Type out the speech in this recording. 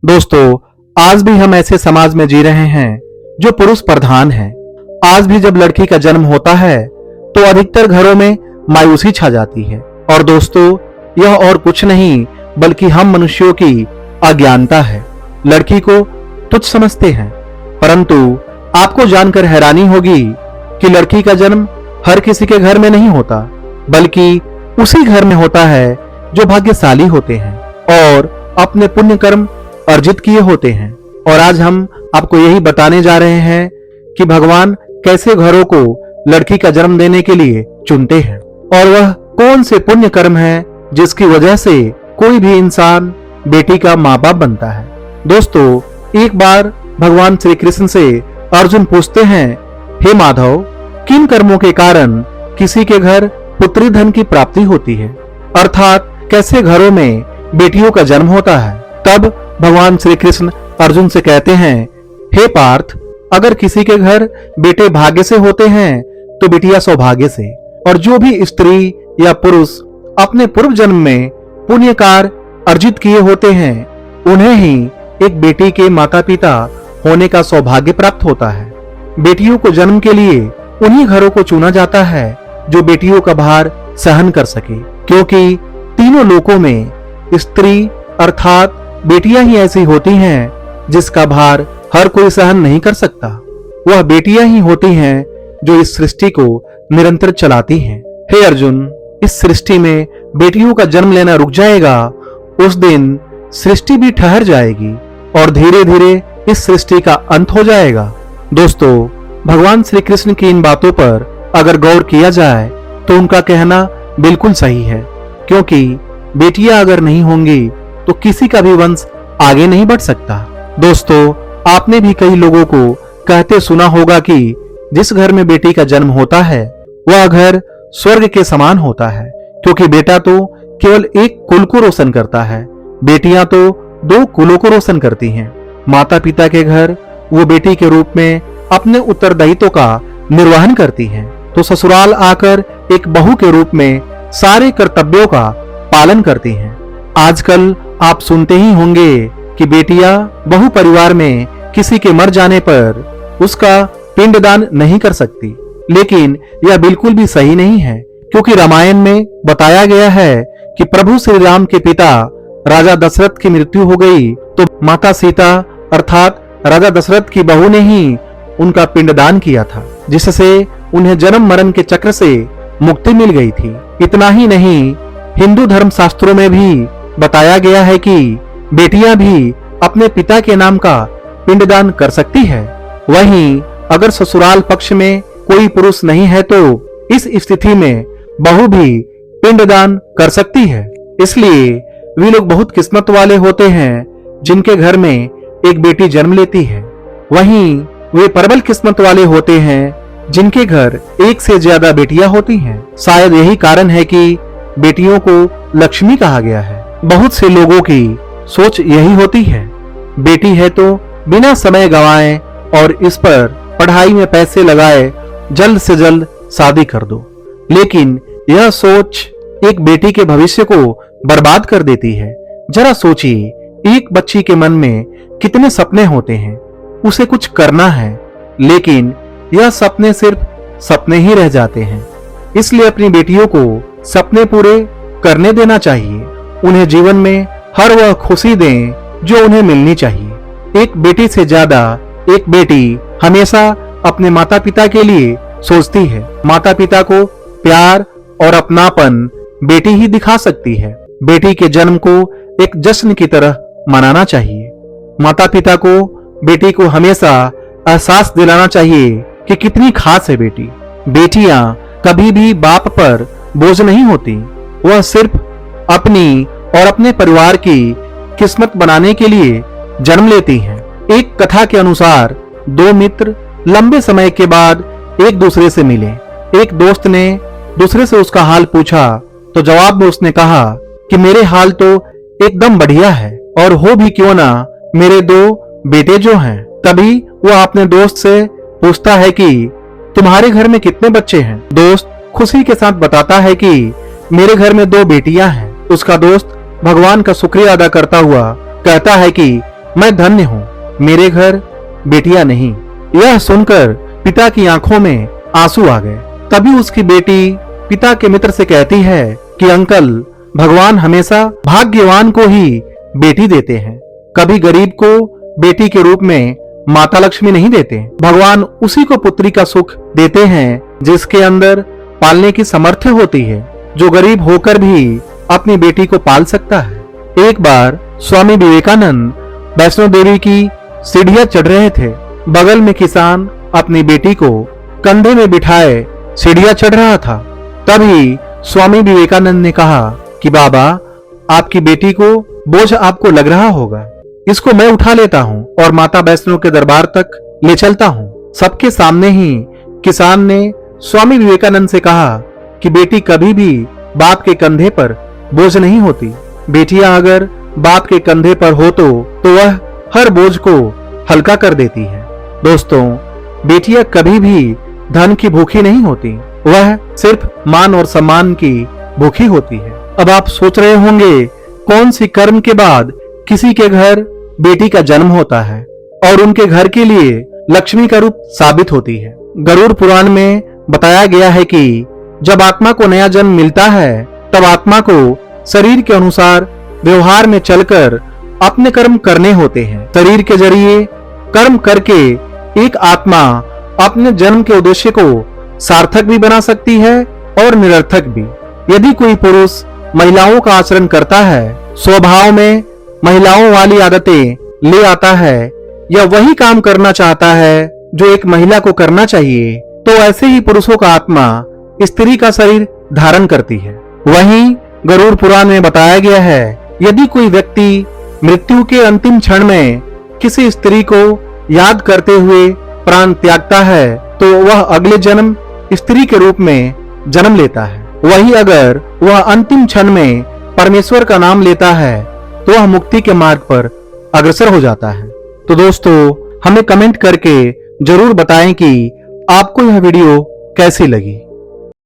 दोस्तों, आज भी हम ऐसे समाज में जी रहे हैं जो पुरुष प्रधान है। आज भी जब लड़की का जन्म होता है तो अधिकतर घरों में मायूसी छा जाती है। और दोस्तों, यह और कुछ नहीं बल्कि हम मनुष्यों की अज्ञानता है। लड़की को तुच्छ समझते हैं, परंतु आपको जानकर हैरानी होगी कि लड़की का जन्म हर किसी के घर में नहीं होता, बल्कि उसी घर में होता है जो भाग्यशाली होते हैं और अपने पुण्य कर्म अर्जित किए होते हैं। और आज हम आपको यही बताने जा रहे हैं कि भगवान कैसे घरों को लड़की का जन्म देने के लिए चुनते हैं और वह कौन से पुण्य कर्म है जिसकी वजह से कोई भी इंसान बेटी का माँ बाप बनता है। दोस्तों, एक बार भगवान श्री कृष्ण से अर्जुन पूछते हैं, हे माधव, किन कर्मों के कारण किसी के घर पुत्री धन की प्राप्ति होती है, अर्थात कैसे घरों में बेटियों का जन्म होता है। तब भगवान श्री कृष्ण अर्जुन से कहते हैं, हे पार्थ, अगर किसी के घर बेटे भाग्य से होते हैं तो बिटिया सौभाग्य से। और जो भी स्त्री या पुरुष अपने पूर्व जन्म में पुण्य कार्य अर्जित किए होते हैं, उन्हें ही एक बेटी के माता पिता होने का सौभाग्य प्राप्त होता है। बेटियों को जन्म के लिए उन्हीं घरों को चुना जाता है जो बेटियों का भार सहन कर सके, क्योंकि तीनों लोकों में स्त्री अर्थात बेटियां ही ऐसी होती हैं जिसका भार हर कोई सहन नहीं कर सकता। वह बेटियां ही होती हैं जो इस सृष्टि को निरंतर चलाती हैं। हे अर्जुन, इस सृष्टि में बेटियों का जन्म लेना रुक जाएगा, उस दिन सृष्टि भी ठहर जाएगी और धीरे धीरे इस सृष्टि का अंत हो जाएगा। दोस्तों, भगवान श्री कृष्ण की इन बातों पर अगर गौर किया जाए तो उनका कहना बिल्कुल सही है, क्योंकि बेटियां अगर नहीं होंगी तो किसी का भी वंश आगे नहीं बढ़ सकता। दोस्तों, आपने भी कई लोगों को कहते सुना होगा कि जिस घर में बेटी का जन्म होता है वह घर स्वर्ग के समान होता है, क्योंकि बेटा तो केवल एक कुल को रोशन करता है, बेटियां तो दो कुलों को रोशन करती हैं। माता पिता के घर वो बेटी के रूप में अपने उत्तरदायित्व का निर्वहन करती हैं, तो ससुराल आकर एक बहू के रूप में सारे कर्तव्यों का पालन करती हैं। आजकल आप सुनते ही होंगे कि बेटियां बहु परिवार में किसी के मर जाने पर उसका पिंडदान नहीं कर सकती, लेकिन यह बिल्कुल भी सही नहीं है, क्योंकि रामायण में बताया गया है कि प्रभु श्री राम के पिता राजा दशरथ की मृत्यु हो गई तो माता सीता अर्थात राजा दशरथ की बहू ने ही उनका पिंडदान किया था, जिससे उन्हें जन्म मरण के चक्र से मुक्ति मिल गई थी। इतना ही नहीं, हिंदू धर्म शास्त्रों में भी बताया गया है कि बेटियां भी अपने पिता के नाम का पिंडदान कर सकती है। वहीं अगर ससुराल पक्ष में कोई पुरुष नहीं है तो इस स्थिति में बहू भी पिंडदान कर सकती है। इसलिए वे लोग बहुत किस्मत वाले होते हैं जिनके घर में एक बेटी जन्म लेती है। वहीं वे प्रबल किस्मत वाले होते हैं जिनके घर एक से ज्यादा बेटियां होती हैं। शायद यही कारण है कि बेटियों को लक्ष्मी कहा गया है। बहुत से लोगों की सोच यही होती है, बेटी है तो बिना समय गंवाए और इस पर पढ़ाई में पैसे लगाए जल्द से जल्द शादी कर दो। लेकिन यह सोच एक बेटी के भविष्य को बर्बाद कर देती है। जरा सोचिए, एक बच्ची के मन में कितने सपने होते हैं, उसे कुछ करना है, लेकिन यह सपने सिर्फ सपने ही रह जाते हैं। इसलिए अपनी बेटियों को सपने पूरे करने देना चाहिए। उन्हें जीवन में हर वह खुशी दें जो उन्हें मिलनी चाहिए। एक बेटी से ज्यादा एक बेटी हमेशा अपने माता पिता के लिए सोचती है। माता पिता को प्यार और अपनापन बेटी ही दिखा सकती है। बेटी के जन्म को एक जश्न की तरह मनाना चाहिए। माता पिता को बेटी को हमेशा एहसास दिलाना चाहिए कि कितनी खास है बेटी। बेटियां कभी भी बाप पर बोझ नहीं होती, वह सिर्फ अपनी और अपने परिवार की किस्मत बनाने के लिए जन्म लेती हैं। एक कथा के अनुसार दो मित्र लंबे समय के बाद एक दूसरे से मिले। एक दोस्त ने दूसरे से उसका हाल पूछा तो जवाब में उसने कहा कि मेरे हाल तो एकदम बढ़िया है, और हो भी क्यों ना मेरे दो बेटे जो हैं। तभी वह अपने दोस्त से पूछता है कि तुम्हारे घर में कितने बच्चे हैं। दोस्त खुशी के साथ बताता है कि मेरे घर में दो बेटियां हैं। उसका दोस्त भगवान का शुक्रिया अदा करता हुआ कहता है कि मैं धन्य हूँ, मेरे घर बेटियां नहीं। यह सुनकर पिता की आंखों में आंसू आ गए। तभी उसकी बेटी पिता के मित्र से कहती है कि अंकल, भगवान हमेशा भाग्यवान को ही बेटी देते हैं, कभी गरीब को बेटी के रूप में माता लक्ष्मी नहीं देते। भगवान उसी को पुत्री का सुख देते हैं जिसके अंदर पालने की सामर्थ्य होती है, जो गरीब होकर भी अपनी बेटी को पाल सकता है। एक बार स्वामी विवेकानंद वैष्णो देवी की सीढ़ियां चढ़ रहे थे। बगल में किसान अपनी बेटी को कंधे में बिठाए सीढ़ियां चढ़ रहा था। तभी स्वामी विवेकानंद ने कहा कि बाबा, आपकी बेटी को बोझ आपको लग रहा होगा, इसको मैं उठा लेता हूँ और माता वैष्णो के दरबार तक ले चलता हूँ। सबके सामने ही किसान ने स्वामी विवेकानंद से कहा कि बेटी कभी भी बाप के कंधे पर बोझ नहीं होती। बेटियां अगर बाप के कंधे पर हो तो वह हर बोझ को हल्का कर देती है। दोस्तों, बेटियां कभी भी धन की भूखी नहीं होती, वह सिर्फ मान और सम्मान की भूखी होती है। अब आप सोच रहे होंगे, कौन सी कर्म के बाद किसी के घर बेटी का जन्म होता है और उनके घर के लिए लक्ष्मी का रूप साबित होती है। गरुड़ पुराण में बताया गया है कि जब आत्मा को नया जन्म मिलता है, तब आत्मा को शरीर के अनुसार व्यवहार में चलकर अपने कर्म करने होते हैं। शरीर के जरिए कर्म करके एक आत्मा अपने जन्म के उद्देश्य को सार्थक भी बना सकती है और निरर्थक भी। यदि कोई पुरुष महिलाओं का आचरण करता है, स्वभाव में महिलाओं वाली आदतें ले आता है या वही काम करना चाहता है जो एक महिला को करना चाहिए, तो ऐसे ही पुरुषों का आत्मा स्त्री का शरीर धारण करती है। वहीं गरुड़ पुराण में बताया गया है, यदि कोई व्यक्ति मृत्यु के अंतिम क्षण में किसी स्त्री को याद करते हुए प्राण त्यागता है, तो वह अगले जन्म स्त्री के रूप में जन्म लेता है। वही अगर वह अंतिम क्षण में परमेश्वर का नाम लेता है, तो वह मुक्ति के मार्ग पर अग्रसर हो जाता है। तो दोस्तों, हमें कमेंट करके जरूर बताएं कि आपको यह वीडियो कैसी लगी।